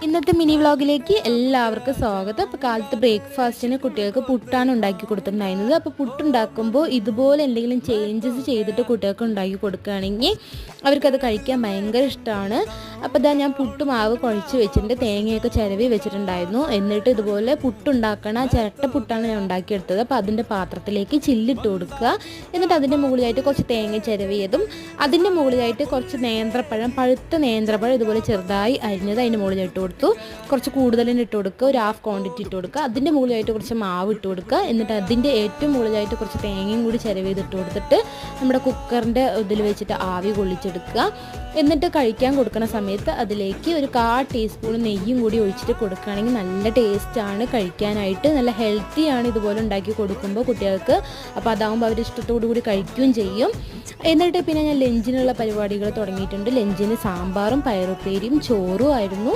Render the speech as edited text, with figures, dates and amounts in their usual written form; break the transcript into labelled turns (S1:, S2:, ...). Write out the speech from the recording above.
S1: ഇന്നത്തെ മിനി വ്ളോഗിലേക്ക് എല്ലാവർക്കും സ്വാഗതം. അപ്പോൾ കാലത്ത് ബ്രേക്ക്ഫാസ്റ്റിന് കുട്ടികൾക്ക് പുട്ടാണ് ഉണ്ടാക്കി കൊടുത്തിട്ടുണ്ടായിരുന്നത്. അപ്പോൾ പുട്ടുണ്ടാക്കുമ്പോൾ ഇതുപോലെ എന്തെങ്കിലും ചേഞ്ചസ് ചെയ്തിട്ട് കുട്ടികൾക്ക് ഉണ്ടാക്കി കൊടുക്കുകയാണെങ്കിൽ അവർക്കത് കഴിക്കാൻ ഭയങ്കര ഇഷ്ടമാണ്. അപ്പോൾ ഇതാ ഞാൻ പുട്ടുമാവ് കുഴച്ച് വെച്ചിട്ടുണ്ട്, തേങ്ങയൊക്കെ ചിരവി വെച്ചിട്ടുണ്ടായിരുന്നു. എന്നിട്ട് ഇതുപോലെ പുട്ടുണ്ടാക്കണ ചിരട്ട പുട്ടാണ് ഞാൻ ഉണ്ടാക്കിയെടുത്തത്. അപ്പോൾ അതിൻ്റെ പാത്രത്തിലേക്ക് ചില്ലിട്ട് കൊടുക്കുക. എന്നിട്ട് അതിൻ്റെ മുകളിലായിട്ട് കുറച്ച് തേങ്ങ ചിരവിയതും അതിൻ്റെ മുകളിലായിട്ട് കുറച്ച് നേന്ത്രപ്പഴം, പഴുത്ത നേന്ത്രപ്പഴം ഇതുപോലെ ചെറുതായി അരിഞ്ഞത് അതിൻ്റെ മുകളിലിട്ട് കൊടുത്തു. കുറച്ച് കൂടുതലിന് ഇട്ട് കൊടുക്കുക, ഒരു ഹാഫ് ക്വാണ്ടിറ്റി ഇട്ട് കൊടുക്കുക. അതിൻ്റെ മുകളിലായിട്ട് കുറച്ച് മാവ് ഇട്ട് കൊടുക്കുക. എന്നിട്ട് അതിൻ്റെ ഏറ്റവും മുകളിലായിട്ട് കുറച്ച് തേങ്ങയും കൂടി ചിരവ് ചെയ്തിട്ട് കൊടുത്തിട്ട് നമ്മുടെ കുക്കറിൻ്റെ ഇതിൽ വെച്ചിട്ട് ആവി കൊള്ളിച്ചെടുക്കുക. എന്നിട്ട് കഴിക്കാൻ കൊടുക്കുന്ന സമയത്ത് അതിലേക്ക് ഒരു 1/4 ടീസ്പൂൺ നെയ്യും കൂടി ഒഴിച്ചിട്ട് കൊടുക്കുകയാണെങ്കിൽ നല്ല ടേസ്റ്റാണ് കഴിക്കാനായിട്ട്. നല്ല ഹെൽത്തിയാണ് ഇതുപോലെ ഉണ്ടാക്കി കൊടുക്കുമ്പോൾ കുട്ടികൾക്ക്. അപ്പോൾ അതാകുമ്പോൾ അവർ ഇഷ്ടത്തോടു കൂടി കഴിക്കുകയും ചെയ്യും. എന്നിട്ട് പിന്നെ ഞാൻ ലഞ്ചിനുള്ള പരിപാടികൾ തുടങ്ങിയിട്ടുണ്ട്. ലഞ്ചിന് സാമ്പാറും പയറുപ്പേരിയും ചോറും ആയിരുന്നു.